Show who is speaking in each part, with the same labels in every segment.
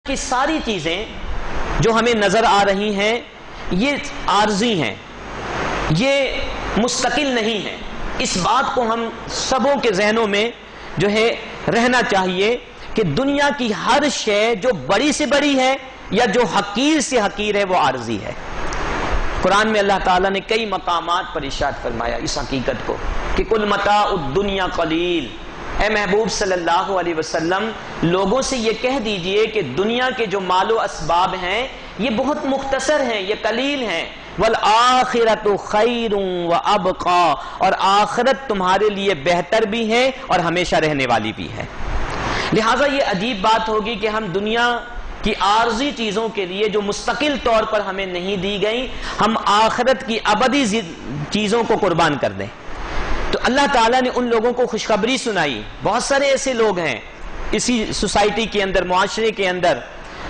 Speaker 1: کہ ساری چیزیں جو ہمیں نظر آ رہی ہیں یہ عارضی ہیں، یہ مستقل نہیں ہیں۔ اس بات کو ہم سبوں کے ذہنوں میں جو ہے رہنا چاہیے کہ دنیا کی ہر شے جو بڑی سے بڑی ہے یا جو حقیر سے حقیر ہے وہ عارضی ہے۔ قرآن میں اللہ تعالیٰ نے کئی مقامات پر ارشاد فرمایا اس حقیقت کو کہ کل متاع الدنیا قلیل۔ اے محبوب صلی اللہ علیہ وسلم لوگوں سے یہ کہہ دیجئے کہ دنیا کے جو مال و اسباب ہیں یہ بہت مختصر ہیں، یہ قلیل ہیں۔ والآخرۃ خیر وابقی، اور آخرت تمہارے لیے بہتر بھی ہے اور ہمیشہ رہنے والی بھی ہے۔ لہٰذا یہ عجیب بات ہوگی کہ ہم دنیا کی عارضی چیزوں کے لیے جو مستقل طور پر ہمیں نہیں دی گئی، ہم آخرت کی ابدی چیزوں کو قربان کر دیں۔ تو اللہ تعالیٰ نے ان لوگوں کو خوشخبری سنائی۔ بہت سارے ایسے لوگ ہیں اسی سوسائٹی کے اندر، معاشرے کے اندر،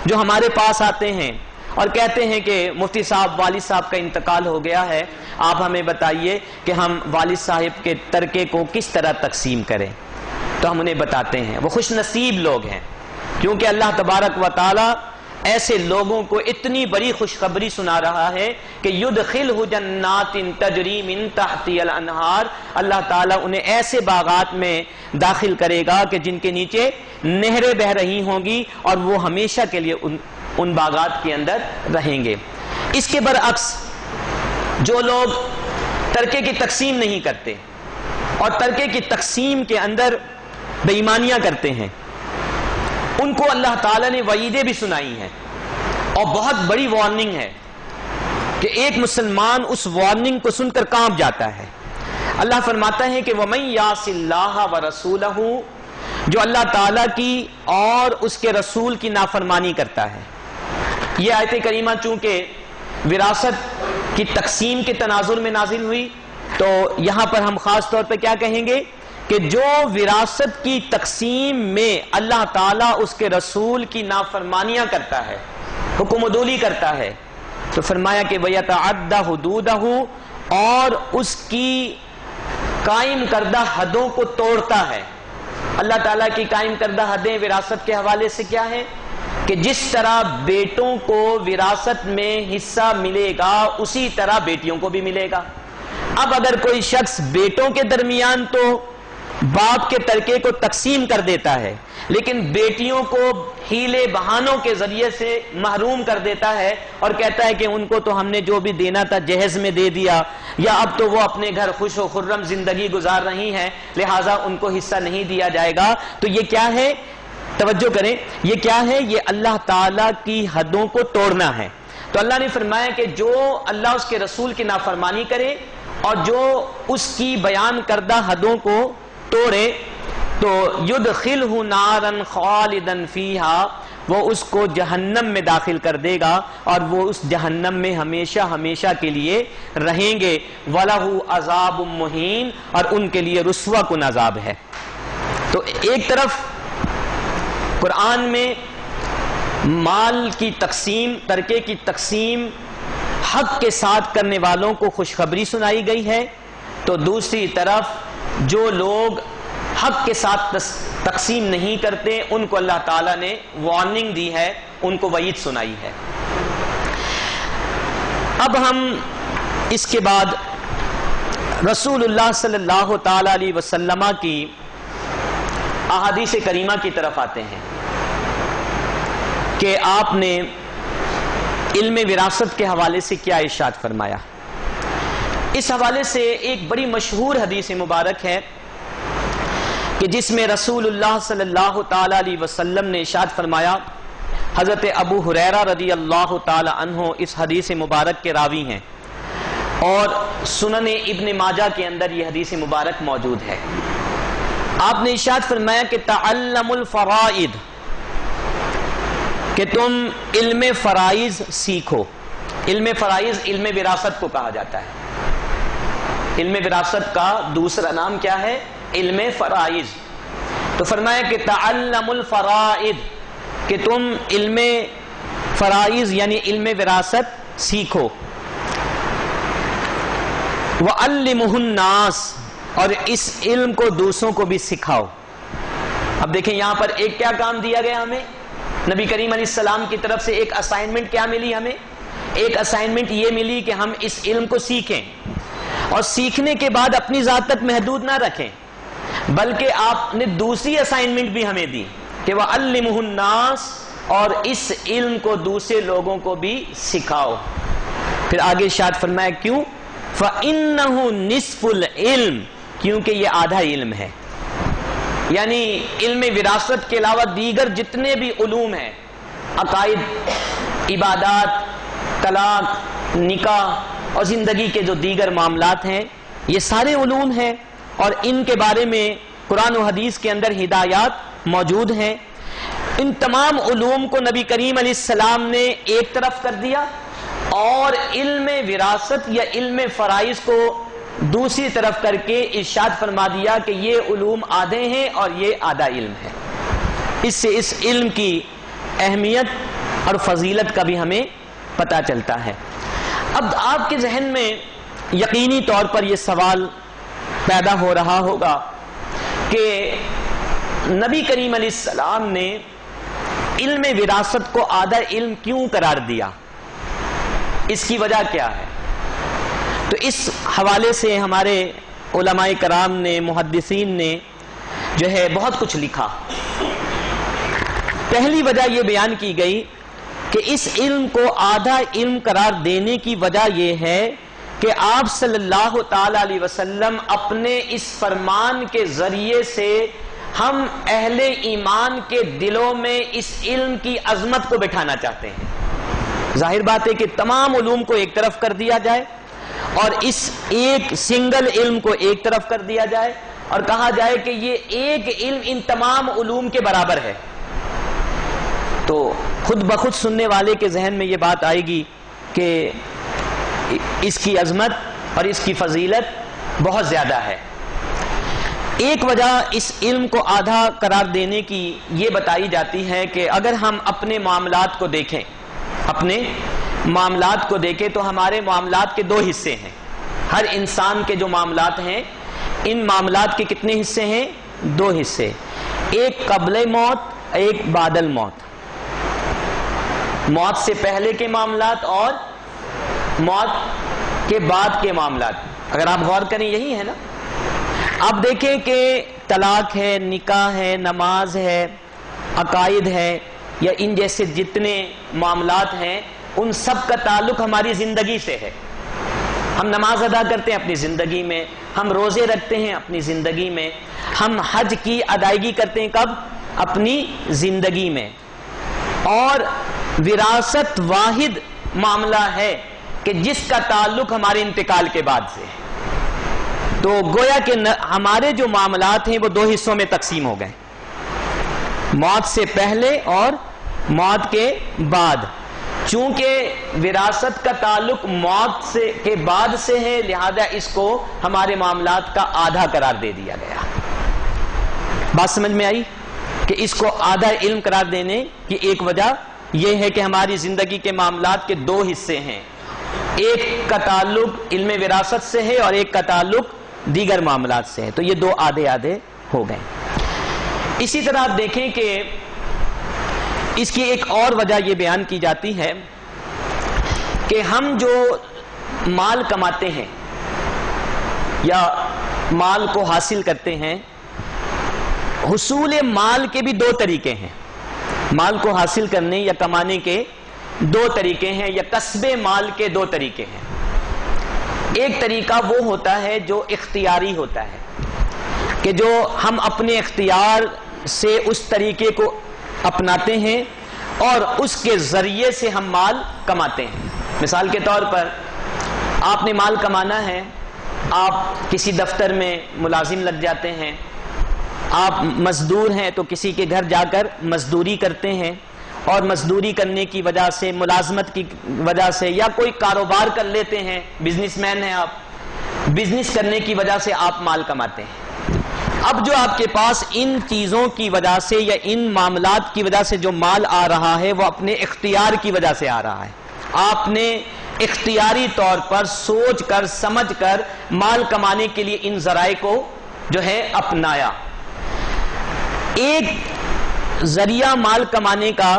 Speaker 1: جو ہمارے پاس آتے ہیں اور کہتے ہیں کہ مفتی صاحب، والد صاحب کا انتقال ہو گیا ہے، آپ ہمیں بتائیے کہ ہم والد صاحب کے ترکے کو کس طرح تقسیم کریں۔ تو ہم انہیں بتاتے ہیں، وہ خوش نصیب لوگ ہیں کیونکہ اللہ تبارک و تعالی ایسے لوگوں کو اتنی بڑی خوشخبری سنا رہا ہے کہ یدخلہ جنات تجری من تحتی الانہار، اللہ تعالیٰ انہیں ایسے باغات میں داخل کرے گا کہ جن کے نیچے نہریں بہہ رہی ہوں گی اور وہ ہمیشہ کے لیے ان باغات کے اندر رہیں گے۔ اس کے برعکس جو لوگ ترکے کی تقسیم نہیں کرتے اور ترکے کی تقسیم کے اندر بے ایمانیاں کرتے ہیں، ان کو اللہ تعالیٰ نے وعیدیں بھی سنائی ہیں اور بہت بڑی وارننگ ہے کہ ایک مسلمان اس وارننگ کو سن کر کانپ جاتا ہے۔ اللہ فرماتا ہے کہ وَمَن يَعْصِ اللَّهَ وَرَسُولَهُ، جو اللہ تعالیٰ کی اور اس کے رسول کی نافرمانی کرتا ہے۔ یہ آیت کریمہ چونکہ وراثت کی تقسیم کے تناظر میں نازل ہوئی تو یہاں پر ہم خاص طور پہ کیا کہیں گے کہ جو وراثت کی تقسیم میں اللہ تعالیٰ اس کے رسول کی نافرمانیاں کرتا ہے، حکم عدولی کرتا ہے، تو فرمایا کہ وَيَتَعَدَّ حُدُودَهُ، اور اس کی قائم کردہ حدوں کو توڑتا ہے۔ اللہ تعالیٰ کی قائم کردہ حدیں وراثت کے حوالے سے کیا ہے کہ جس طرح بیٹوں کو وراثت میں حصہ ملے گا اسی طرح بیٹیوں کو بھی ملے گا۔ اب اگر کوئی شخص بیٹوں کے درمیان تو باپ کے ترکے کو تقسیم کر دیتا ہے لیکن بیٹیوں کو ہیلے بہانوں کے ذریعے سے محروم کر دیتا ہے اور کہتا ہے کہ ان کو تو ہم نے جو بھی دینا تھا جہیز میں دے دیا، یا اب تو وہ اپنے گھر خوش و خرم زندگی گزار رہی ہیں لہٰذا ان کو حصہ نہیں دیا جائے گا، تو یہ کیا ہے؟ توجہ کریں، یہ کیا ہے؟ یہ اللہ تعالیٰ کی حدوں کو توڑنا ہے۔ تو اللہ نے فرمایا کہ جو اللہ اس کے رسول کی نافرمانی کرے اور جو اس کی بیان کردہ حدوں کو توڑے تو یدخلہ نارا خالدا فیہا، وہ اس کو جہنم میں داخل کر دے گا اور وہ اس جہنم میں ہمیشہ ہمیشہ کے لیے رہیں گے۔ وَلَهُ عَذَابٌ مُّہِینٌ، اور ان کے لیے رسوا کن عذاب ہے۔ تو ایک طرف قرآن میں مال کی تقسیم، ترکے کی تقسیم حق کے ساتھ کرنے والوں کو خوشخبری سنائی گئی ہے، تو دوسری طرف جو لوگ حق کے ساتھ تقسیم نہیں کرتے ان کو اللہ تعالیٰ نے وارننگ دی ہے، ان کو وعید سنائی ہے۔ اب ہم اس کے بعد رسول اللہ صلی اللہ تعالی علیہ وسلم کی احادیث کریمہ کی طرف آتے ہیں کہ آپ نے علم وراثت کے حوالے سے کیا ارشاد فرمایا۔ اس حوالے سے ایک بڑی مشہور حدیث مبارک ہے کہ جس میں رسول اللہ صلی اللہ تعالی علیہ وسلم نے ارشاد فرمایا، حضرت ابو ہریرہ رضی اللہ تعالی عنہ اس حدیث مبارک کے راوی ہیں اور سنن ابن ماجہ کے اندر یہ حدیث مبارک موجود ہے۔ آپ نے ارشاد فرمایا کہ تعلموا الفرائض، کہ تم علم فرائض سیکھو۔ علم فرائض علم وراثت کو کہا جاتا ہے۔ علم وراثت کا دوسرا نام کیا ہے؟ علم فرائض۔ تو فرمایا کہ تعلموا الفرائض، کہ تم علم فرائض یعنی علم وراثت سیکھو۔ وعلموا الناس، اور اس علم کو دوسروں کو بھی سکھاؤ۔ اب دیکھیں یہاں پر ایک کیا کام دیا گیا ہمیں؟ نبی کریم علیہ السلام کی طرف سے ایک اسائنمنٹ کیا ملی ہمیں؟ ایک اسائنمنٹ یہ ملی کہ ہم اس علم کو سیکھیں، اور سیکھنے کے بعد اپنی ذات تک محدود نہ رکھیں، بلکہ آپ نے دوسری اسائنمنٹ بھی ہمیں دی کہ وَعَلِّمُهُ النَّاسِ، اور اس علم کو دوسرے لوگوں کو بھی سکھاؤ۔ پھر آگے ارشاد فرمایا کیوں؟ فَإِنَّهُ نِصْفُ الْعِلْمِ، کیونکہ یہ آدھا علم ہے۔ یعنی علم وراثت کے علاوہ دیگر جتنے بھی علوم ہیں، عقائد، عبادات، طلاق، نکاح اور زندگی کے جو دیگر معاملات ہیں، یہ سارے علوم ہیں، اور ان کے بارے میں قرآن و حدیث کے اندر ہدایات موجود ہیں۔ ان تمام علوم کو نبی کریم علیہ السلام نے ایک طرف کر دیا، اور علم وراثت یا علم فرائض کو دوسری طرف کر کے ارشاد فرما دیا کہ یہ علوم آدھے ہیں اور یہ آدھا علم ہے۔ اس سے اس علم کی اہمیت اور فضیلت کا بھی ہمیں پتہ چلتا ہے۔ اب آپ کے ذہن میں یقینی طور پر یہ سوال پیدا ہو رہا ہوگا کہ نبی کریم علیہ السلام نے علم وراثت کو آدھا علم کیوں قرار دیا؟ اس کی وجہ کیا ہے؟ تو اس حوالے سے ہمارے علماء کرام نے، محدثین نے جو ہے بہت کچھ لکھا۔ پہلی وجہ یہ بیان کی گئی کہ اس علم کو آدھا علم قرار دینے کی وجہ یہ ہے کہ آپ صلی اللہ تعالی علیہ وسلم اپنے اس فرمان کے ذریعے سے ہم اہل ایمان کے دلوں میں اس علم کی عظمت کو بٹھانا چاہتے ہیں۔ ظاہر بات ہے کہ تمام علوم کو ایک طرف کر دیا جائے، اور اس ایک سنگل علم کو ایک طرف کر دیا جائے، اور کہا جائے کہ یہ ایک علم ان تمام علوم کے برابر ہے، تو خود بخود سننے والے کے ذہن میں یہ بات آئے گی کہ اس کی عظمت اور اس کی فضیلت بہت زیادہ ہے۔ ایک وجہ اس علم کو آدھا قرار دینے کی یہ بتائی جاتی ہے کہ اگر ہم اپنے معاملات کو دیکھیں، تو ہمارے معاملات کے دو حصے ہیں۔ ہر انسان کے جو معاملات ہیں، ان معاملات کے کتنے حصے ہیں؟ دو حصے، ایک قبل موت، ایک بعد الموت۔ موت سے پہلے کے معاملات اور موت کے بعد کے معاملات۔ اگر آپ غور کریں یہی ہے نا۔ اب دیکھیں کہ طلاق ہے، نکاح ہے، نماز ہے، عقائد ہے، یا ان جیسے جتنے معاملات ہیں، ان سب کا تعلق ہماری زندگی سے ہے۔ ہم نماز ادا کرتے ہیں اپنی زندگی میں، ہم روزے رکھتے ہیں اپنی زندگی میں، ہم حج کی ادائیگی کرتے ہیں کب؟ اپنی زندگی میں۔ اور وراثت واحد معاملہ ہے کہ جس کا تعلق ہمارے انتقال کے بعد سے ہے۔ تو گویا کہ ہمارے جو معاملات ہیں وہ دو حصوں میں تقسیم ہو گئے، موت سے پہلے اور موت کے بعد۔ چونکہ وراثت کا تعلق موت سے کے بعد سے ہے، لہذا اس کو ہمارے معاملات کا آدھا قرار دے دیا گیا۔ بات سمجھ میں آئی کہ اس کو آدھا علم قرار دینے کی ایک وجہ یہ ہے کہ ہماری زندگی کے معاملات کے دو حصے ہیں، ایک کا تعلق علم وراثت سے ہے اور ایک کا تعلق دیگر معاملات سے ہے، تو یہ دو آدھے آدھے ہو گئے۔ اسی طرح آپ دیکھیں کہ اس کی ایک اور وجہ یہ بیان کی جاتی ہے کہ ہم جو مال کماتے ہیں یا مال کو حاصل کرتے ہیں، حصول مال کے بھی دو طریقے ہیں۔ مال کو حاصل کرنے یا کمانے کے دو طریقے ہیں، یا کسب مال کے دو طریقے ہیں۔ ایک طریقہ وہ ہوتا ہے جو اختیاری ہوتا ہے، کہ جو ہم اپنے اختیار سے اس طریقے کو اپناتے ہیں اور اس کے ذریعے سے ہم مال کماتے ہیں۔ مثال کے طور پر آپ نے مال کمانا ہے، آپ کسی دفتر میں ملازم لگ جاتے ہیں، آپ مزدور ہیں تو کسی کے گھر جا کر مزدوری کرتے ہیں، اور مزدوری کرنے کی وجہ سے، ملازمت کی وجہ سے، یا کوئی کاروبار کر لیتے ہیں، بزنس مین ہیں آپ، بزنس کرنے کی وجہ سے آپ مال کماتے ہیں۔ اب جو آپ کے پاس ان چیزوں کی وجہ سے یا ان معاملات کی وجہ سے جو مال آ رہا ہے، وہ اپنے اختیار کی وجہ سے آ رہا ہے۔ آپ نے اختیاری طور پر سوچ کر سمجھ کر مال کمانے کے لیے ان ذرائع کو جو ہے اپنایا۔ ایک ذریعہ مال کمانے کا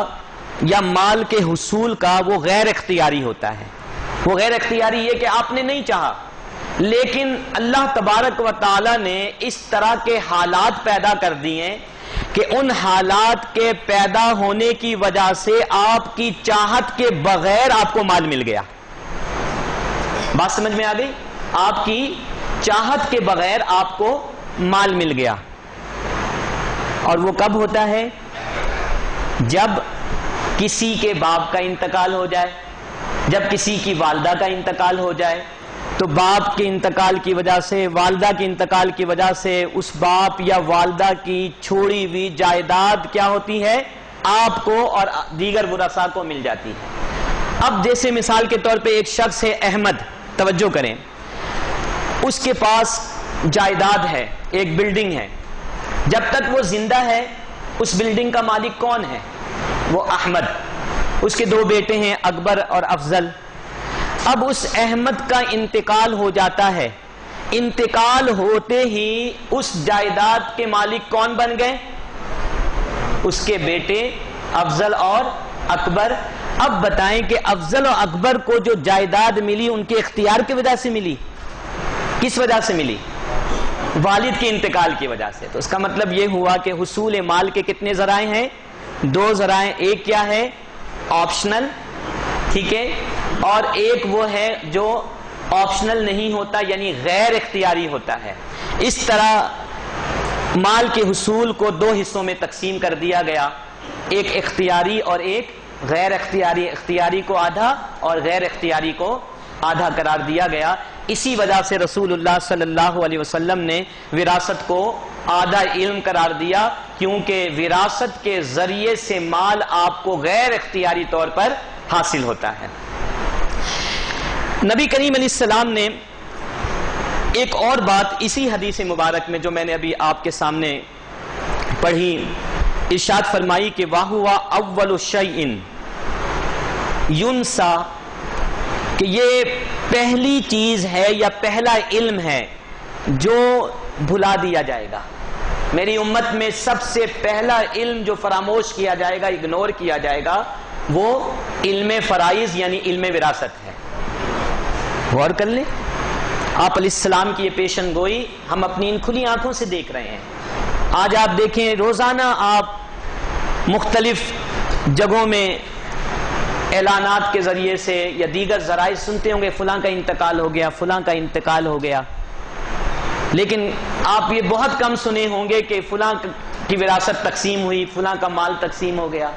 Speaker 1: یا مال کے حصول کا وہ غیر اختیاری ہوتا ہے. وہ غیر اختیاری یہ کہ آپ نے نہیں چاہا، لیکن اللہ تبارک و تعالی نے اس طرح کے حالات پیدا کر دیے کہ ان حالات کے پیدا ہونے کی وجہ سے آپ کی چاہت کے بغیر آپ کو مال مل گیا. بات سمجھ میں آ گئی؟ آپ کی چاہت کے بغیر آپ کو مال مل گیا. اور وہ کب ہوتا ہے؟ جب کسی کے باپ کا انتقال ہو جائے، جب کسی کی والدہ کا انتقال ہو جائے، تو باپ کے انتقال کی وجہ سے، والدہ کے انتقال کی وجہ سے اس باپ یا والدہ کی چھوڑی ہوئی جائیداد کیا ہوتی ہے؟ آپ کو اور دیگر ورثاء کو مل جاتی ہے. اب جیسے مثال کے طور پہ ایک شخص ہے احمد، توجہ کریں، اس کے پاس جائیداد ہے، ایک بلڈنگ ہے. جب تک وہ زندہ ہے اس بلڈنگ کا مالک کون ہے؟ وہ احمد. اس کے 2 بیٹے ہیں، اکبر اور افضل. اب اس احمد کا انتقال ہو جاتا ہے. انتقال ہوتے ہی اس جائیداد کے مالک کون بن گئے؟ اس کے بیٹے افضل اور اکبر. اب بتائیں کہ افضل اور اکبر کو جو جائیداد ملی ان کے اختیار کی وجہ سے ملی؟ کس وجہ سے ملی؟ والد کے انتقال کی وجہ سے. تو اس کا مطلب یہ ہوا کہ حصول مال کے کتنے ذرائع ہیں؟ 2 ذرائع. ایک کیا ہے؟ آپشنل، ٹھیک ہے، اور ایک وہ ہے جو آپشنل نہیں ہوتا، یعنی غیر اختیاری ہوتا ہے. اس طرح مال کے حصول کو 2 حصوں میں تقسیم کر دیا گیا، ایک اختیاری اور ایک غیر اختیاری. اختیاری کو آدھا اور غیر اختیاری کو آدھا قرار دیا گیا. اسی وجہ سے رسول اللہ صلی اللہ علیہ وسلم نے وراثت کو آدھا علم قرار دیا، کیونکہ وراثت کے ذریعے سے مال آپ کو غیر اختیاری طور پر حاصل ہوتا ہے. نبی کریم علیہ السلام نے ایک اور بات اسی حدیث مبارک میں جو میں نے ابھی آپ کے سامنے پڑھی، ارشاد فرمائی کہ وَهُوَ أَوَّلُ شَيْءٍ يُنْسَى، کہ یہ پہلی چیز ہے یا پہلا علم ہے جو بھلا دیا جائے گا. میری امت میں سب سے پہلا علم جو فراموش کیا جائے گا، اگنور کیا جائے گا، وہ علم فرائض یعنی علم وراثت ہے. غور کر لیں، آپ علیہ السلام کی یہ پیشن گوئی ہم اپنی ان کھلی آنکھوں سے دیکھ رہے ہیں. آج آپ دیکھیں، روزانہ آپ مختلف جگہوں میں اعلانات کے ذریعے سے یا دیگر ذرائع سنتے ہوں گے فلاں کا انتقال ہو گیا، فلاں کا انتقال ہو گیا. لیکن آپ یہ بہت کم سنے ہوں گے کہ فلاں کی وراثت تقسیم ہوئی، فلاں کا مال تقسیم ہو گیا.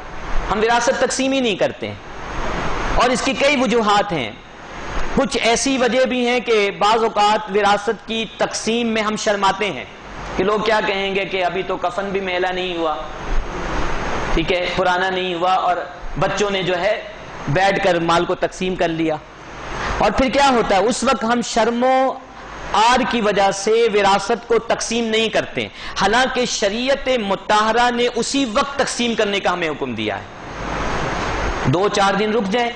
Speaker 1: ہم وراثت تقسیم ہی نہیں کرتے، اور اس کی کئی وجوہات ہیں. کچھ ایسی وجہ بھی ہیں کہ بعض اوقات وراثت کی تقسیم میں ہم شرماتے ہیں کہ لوگ کیا کہیں گے کہ ابھی تو کفن بھی میلا نہیں ہوا، ٹھیک ہے، پرانا نہیں ہوا، اور بچوں نے جو ہے بیٹھ کر مال کو تقسیم کر لیا. اور پھر کیا ہوتا ہے، اس وقت ہم شرم و عار کی وجہ سے وراثت کو تقسیم نہیں کرتے، حالانکہ شریعت مطہرہ نے اسی وقت تقسیم کرنے کا ہمیں حکم دیا ہے. 2-4 دن رک جائیں،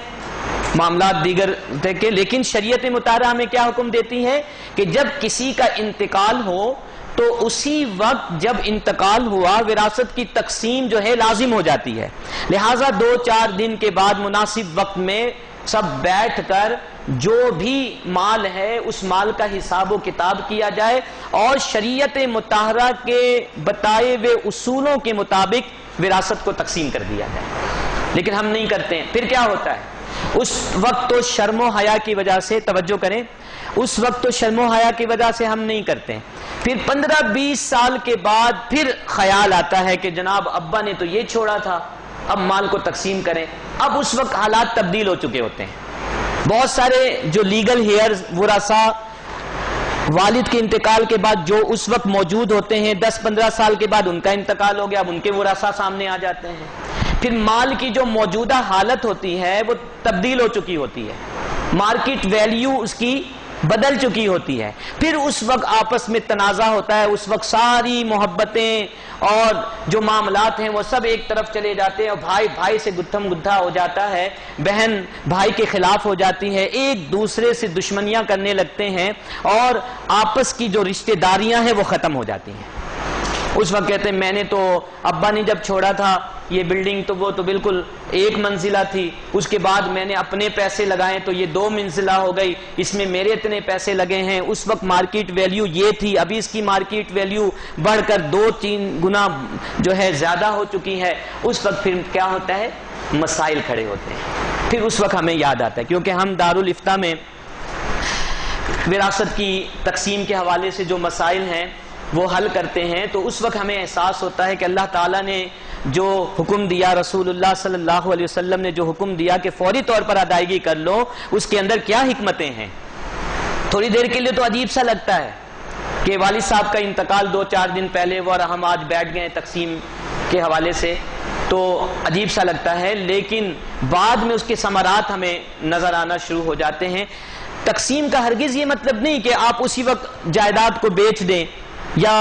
Speaker 1: معاملات دیگر دیکھیں، لیکن شریعت مطہرہ ہمیں کیا حکم دیتی ہے کہ جب کسی کا انتقال ہو تو اسی وقت جب انتقال ہوا وراثت کی تقسیم جو ہے لازم ہو جاتی ہے. لہٰذا 2-4 دن کے بعد مناسب وقت میں سب بیٹھ کر جو بھی مال ہے اس مال کا حساب و کتاب کیا جائے اور شریعت مطہرہ کے بتائے ہوئے اصولوں کے مطابق وراثت کو تقسیم کر دیا جائے. لیکن ہم نہیں کرتے ہیں. پھر کیا ہوتا ہے، اس وقت تو شرم و حیا کی وجہ سے، توجہ کریں، اس وقت تو شرم و حیا کی وجہ سے ہم نہیں کرتے. پھر 15-20 سال کے بعد پھر خیال آتا ہے کہ جناب ابا نے تو یہ چھوڑا تھا، اب مال کو تقسیم کریں. اب اس وقت حالات تبدیل ہو چکے ہوتے ہیں. بہت سارے جو لیگل ہیئرز ورثاء والد کے انتقال کے بعد جو اس وقت موجود ہوتے ہیں، 10-15 سال کے بعد ان کا انتقال ہو گیا، اب ان کے ورثاء سامنے آ جاتے ہیں. پھر مال کی جو موجودہ حالت ہوتی ہے وہ تبدیل ہو چکی ہوتی ہے، مارکیٹ ویلیو اس کی بدل چکی ہوتی ہے. پھر اس وقت آپس میں تنازع ہوتا ہے، اس وقت ساری محبتیں اور جو معاملات ہیں وہ سب ایک طرف چلے جاتے ہیں، اور بھائی بھائی سے گتھم گدھا ہو جاتا ہے، بہن بھائی کے خلاف ہو جاتی ہے، ایک دوسرے سے دشمنیاں کرنے لگتے ہیں، اور آپس کی جو رشتہ داریاں ہیں وہ ختم ہو جاتی ہیں. اس وقت کہتے ہیں میں نے تو ابا نے جب چھوڑا تھا یہ بلڈنگ تو وہ تو بالکل 1 منزلہ تھی، اس کے بعد میں نے اپنے پیسے لگائے تو یہ 2 منزلہ ہو گئی، اس میں میرے اتنے پیسے لگے ہیں، اس وقت مارکیٹ ویلیو یہ تھی، ابھی اس کی مارکیٹ ویلیو بڑھ کر 2-3 گنا جو ہے زیادہ ہو چکی ہے۔ اس وقت پھر کیا ہوتا ہے؟ مسائل کھڑے ہوتے ہیں۔ پھر اس وقت ہمیں یاد آتا ہے، کیونکہ ہم دارالافتاء میں وراثت کی تقسیم کے حوالے سے جو مسائل ہیں وہ حل کرتے ہیں، تو اس وقت ہمیں احساس ہوتا ہے کہ اللہ تعالیٰ نے جو حکم دیا، رسول اللہ صلی اللہ علیہ وسلم نے جو حکم دیا کہ فوری طور پر ادائیگی کر لو، اس کے اندر کیا حکمتیں ہیں۔ تھوڑی دیر کے لیے تو عجیب سا لگتا ہے کہ والد صاحب کا انتقال 2-4 دن پہلے وہ، اور ہم آج بیٹھ گئے تقسیم کے حوالے سے، تو عجیب سا لگتا ہے، لیکن بعد میں اس کے ثمرات ہمیں نظر آنا شروع ہو جاتے ہیں۔ تقسیم کا ہرگز یہ مطلب نہیں کہ آپ اسی وقت جائیداد کو بیچ دیں یا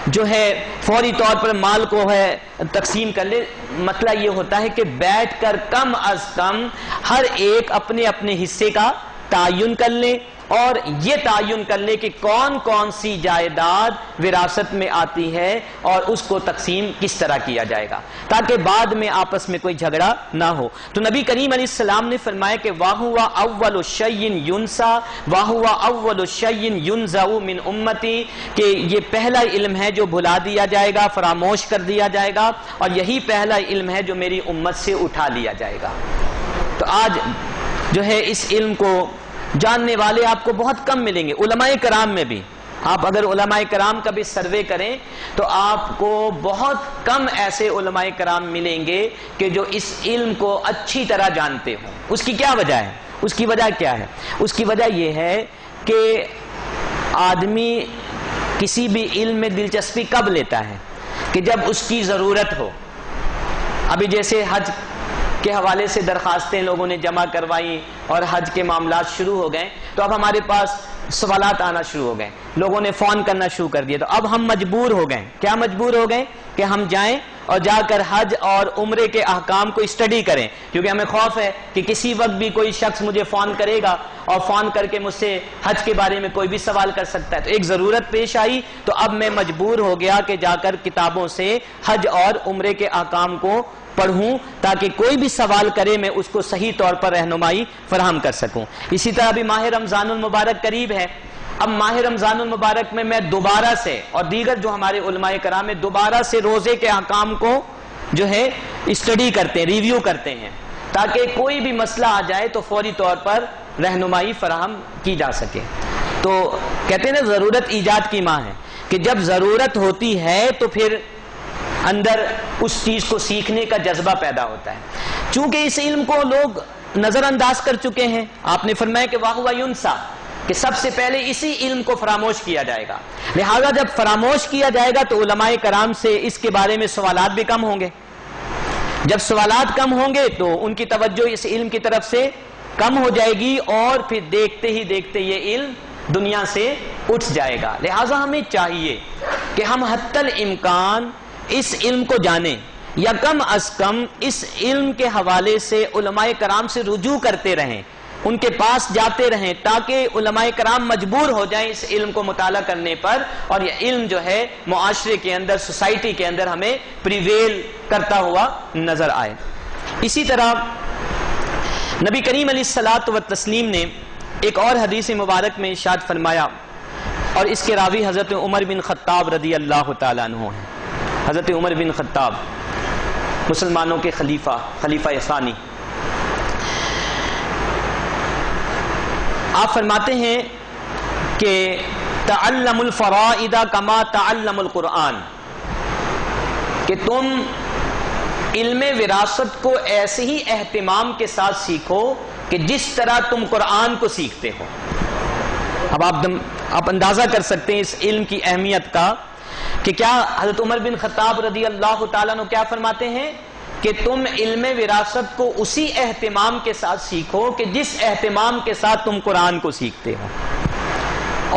Speaker 1: جو ہے فوری طور پر مال کو ہے تقسیم کر لے۔ مسئلہ یہ ہوتا ہے کہ بیٹھ کر کم از کم ہر ایک اپنے اپنے حصے کا تعین کر لیں، اور یہ تعین کر لیں کہ کون کون سی جائیداد وراثت میں آتی ہے اور اس کو تقسیم کس طرح کیا جائے گا، تاکہ بعد میں آپس میں کوئی جھگڑا نہ ہو۔ تو نبی کریم علیہ السلام نے فرمایا کہ وَهُوَ أَوَّلُ شَيْءٍ يُنْسَى وَهُوَ أَوَّلُ شَيْءٍ يُنْزَعُ مِنْ أُمَّتِي، کہ یہ پہلا علم ہے جو بھلا دیا جائے گا، فراموش کر دیا جائے گا، اور یہی پہلا علم ہے جو میری امت سے اٹھا لیا جائے گا۔ تو آج جو ہے اس علم کو جاننے والے آپ کو بہت کم ملیں گے۔ علماء کرام میں بھی آپ اگر علماء کرام کا بھی سروے کریں تو آپ کو بہت کم ایسے علماء کرام ملیں گے کہ جو اس علم کو اچھی طرح جانتے ہوں۔ اس کی کیا وجہ ہے؟ اس کی وجہ کیا ہے؟ اس کی وجہ یہ ہے کہ آدمی کسی بھی علم میں دلچسپی کب لیتا ہے؟ کہ جب اس کی ضرورت ہو۔ ابھی جیسے حج کے حوالے سے درخواستیں لوگوں نے جمع کروائی اور حج کے معاملات شروع ہو گئے، تو اب ہمارے پاس سوالات آنا شروع ہو گئے، لوگوں نے فون کرنا شروع کر دیا، تو اب ہم مجبور ہو گئے۔ کیا مجبور ہو گئے؟ کہ ہم جائیں اور جا کر حج اور عمرے کے احکام کو اسٹڈی کریں، کیونکہ ہمیں خوف ہے کہ کسی وقت بھی کوئی شخص مجھے فون کرے گا اور فون کر کے مجھ سے حج کے بارے میں کوئی بھی سوال کر سکتا ہے۔ تو ایک ضرورت پیش آئی، تو اب میں مجبور ہو گیا کہ جا کر کتابوں سے حج اور عمرے کے احکام کو پڑھوں، تاکہ کوئی بھی سوال کرے میں اس کو صحیح طور پر رہنمائی فراہم کر سکوں۔ اسی طرح بھی ماہ رمضان المبارک قریب ہے۔ اب ماہ رمضان المبارک میں دوبارہ سے، اور دیگر جو ہمارے علماء کرام ہیں، دوبارہ سے روزے کے احکام کو جو ہے اسٹڈی کرتے ہیں، ریویو کرتے ہیں، تاکہ کوئی بھی مسئلہ آ جائے تو فوری طور پر رہنمائی فراہم کی جا سکے۔ تو کہتے ہیں نا ضرورت ایجاد کی ماں ہے، کہ جب ضرورت ہوتی ہے تو پھر اندر اس چیز کو سیکھنے کا جذبہ پیدا ہوتا ہے۔ چونکہ اس علم کو لوگ نظر انداز کر چکے ہیں، آپ نے فرمایا کہ وَهُوَ يُنْسَى، کہ سب سے پہلے اسی علم کو فراموش کیا جائے گا، لہذا جب فراموش کیا جائے گا تو علماء کرام سے اس کے بارے میں سوالات بھی کم ہوں گے۔ جب سوالات کم ہوں گے تو ان کی توجہ اس علم کی طرف سے کم ہو جائے گی، اور پھر دیکھتے ہی دیکھتے یہ علم دنیا سے اٹھ جائے گا۔ لہذا ہمیں چاہیے کہ ہم حتی الامکان اس علم کو جانیں، یا کم از کم اس علم کے حوالے سے علماء کرام سے رجوع کرتے رہیں، ان کے پاس جاتے رہیں، تاکہ علماء کرام مجبور ہو جائیں اس علم کو مطالعہ کرنے پر، اور یہ علم جو ہے معاشرے کے اندر، سوسائٹی کے اندر ہمیں پریویل کرتا ہوا نظر آئے۔ اسی طرح نبی کریم علیہ الصلاۃ والتسلیم نے ایک اور حدیث مبارک میں ارشاد فرمایا، اور اس کے راوی حضرت عمر بن خطاب رضی اللہ تعالیٰ عنہ ہیں۔ حضرت عمر بن خطاب مسلمانوں کے خلیفہ ثانی، آپ فرماتے ہیں کہ تعلم الفرائض کما تعلم القرآن، کہ تم علم وراثت کو ایسے ہی اہتمام کے ساتھ سیکھو کہ جس طرح تم قرآن کو سیکھتے ہو۔ اب آپ اندازہ کر سکتے ہیں اس علم کی اہمیت کا، کہ کیا حضرت عمر بن خطاب رضی اللہ تعالیٰ عنہ کیا فرماتے ہیں کہ تم علم وراثت کو اسی اہتمام کے ساتھ سیکھو کہ جس اہتمام کے ساتھ تم قرآن کو سیکھتے ہو۔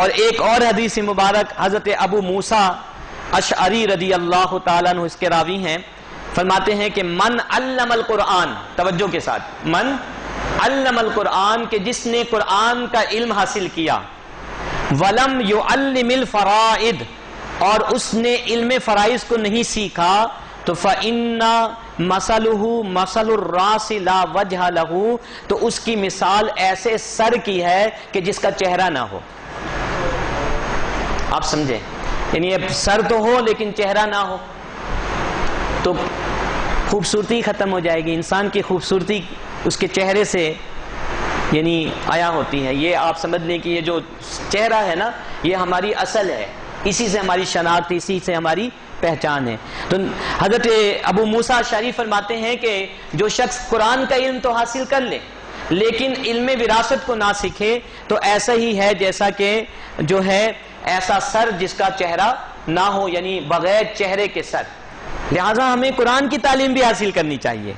Speaker 1: اور ایک اور حدیث مبارک حضرت ابو موسیٰ اشعری رضی اللہ تعالیٰ عنہ اس کے راوی ہیں، فرماتے ہیں کہ من علم القرآن، توجہ کے ساتھ، من علم القرآن، کہ جس نے قرآن کا علم حاصل کیا، ولم یعلم الفرائض، اور اس نے علم فرائض کو نہیں سیکھا تو فَإِنَّ مَثَلُهُ مَثَلُ الرَّاسِ لَا وَجْهَ لَهُ، تو اس کی مثال ایسے سر کی ہے کہ جس کا چہرہ نہ ہو. آپ سمجھیں، یعنی اب سر تو ہو لیکن چہرہ نہ ہو تو خوبصورتی ختم ہو جائے گی. انسان کی خوبصورتی اس کے چہرے سے یعنی آیا ہوتی ہے. یہ آپ سمجھ لیں کہ یہ جو چہرہ ہے نا، یہ ہماری اصل ہے، اسی سے ہماری شناخت، اسی سے ہماری پہچان ہے. تو حضرت ابو موسیٰ اشعری فرماتے ہیں کہ جو شخص قرآن کا علم تو حاصل کر لے لیکن علم وراثت کو نہ سیکھے تو ایسا ہی ہے جیسا کہ جو ہے ایسا سر جس کا چہرہ نہ ہو، یعنی بغیر چہرے کے سر. لہٰذا ہمیں قرآن کی تعلیم بھی حاصل کرنی چاہیے،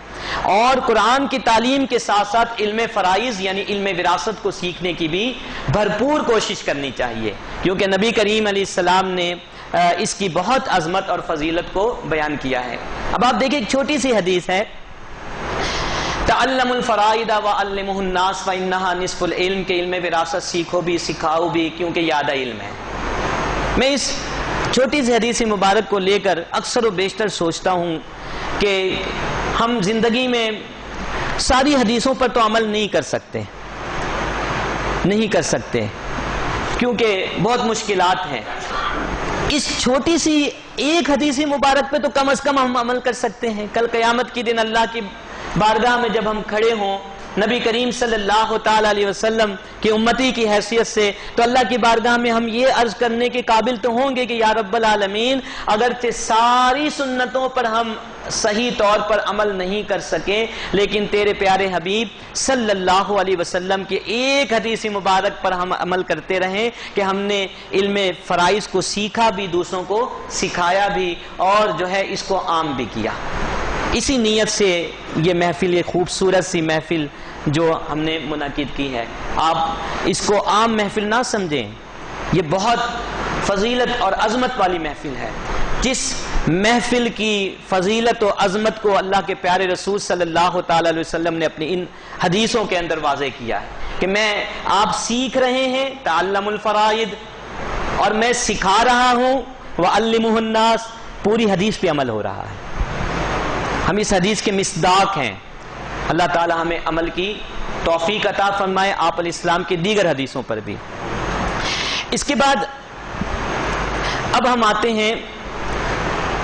Speaker 1: اور قرآن کی تعلیم کے ساتھ ساتھ علم فرائض یعنی علم وراثت کو سیکھنے کی بھی بھرپور کوشش کرنی چاہیے، کیونکہ نبی کریم علیہ السلام نے اس کی بہت عظمت اور فضیلت کو بیان کیا ہے. اب آپ دیکھیں ایک چھوٹی سی حدیث ہے، تَعَلَّمُوا الْفَرَائِضَ وَعَلِّمُوهُ النَّاسَ فَإِنَّهَا نِصْفُ الْعِلْمِ، کہ علم وراثت سیکھو بھی سکھاؤ بھی کیونکہ یہ آدھا علم ہے. میں اس چھوٹی سی حدیث مبارک کو لے کر اکثر و بیشتر سوچتا ہوں کہ ہم زندگی میں ساری حدیثوں پر تو عمل نہیں کر سکتے کیونکہ بہت مشکلات ہیں. اس چھوٹی سی ایک حدیث مبارک پہ تو کم از کم ہم عمل کر سکتے ہیں. کل قیامت کے دن اللہ کی بارگاہ میں جب ہم کھڑے ہوں نبی کریم صلی اللہ تعالی علیہ وسلم کی امتی کی حیثیت سے، تو اللہ کی بارگاہ میں ہم یہ عرض کرنے کے قابل تو ہوں گے کہ یا رب العالمین، اگرچہ ساری سنتوں پر ہم صحیح طور پر عمل نہیں کر سکے لیکن تیرے پیارے حبیب صلی اللہ علیہ وسلم کے ایک حدیث مبارک پر ہم عمل کرتے رہیں کہ ہم نے علم فرائض کو سیکھا بھی، دوسروں کو سکھایا بھی، اور جو ہے اس کو عام بھی کیا. اسی نیت سے یہ محفل، یہ خوبصورت سی محفل جو ہم نے منعقد کی ہے، آپ اس کو عام محفل نہ سمجھیں، یہ بہت فضیلت اور عظمت والی محفل ہے. جس محفل کی فضیلت و عظمت کو اللہ کے پیارے رسول صلی اللہ تعالی علیہ وسلم نے اپنی ان حدیثوں کے اندر واضح کیا ہے کہ میں آپ سیکھ رہے ہیں تعلم الفرائض، اور میں سکھا رہا ہوں وعلموہ الناس، پوری حدیث پہ عمل ہو رہا ہے. ہم اس حدیث کے مصداق ہیں. اللہ تعالی ہمیں عمل کی توفیق عطا فرمائے، آپ علیہ السلام کی دیگر حدیثوں پر بھی. اس کے بعد اب ہم آتے ہیں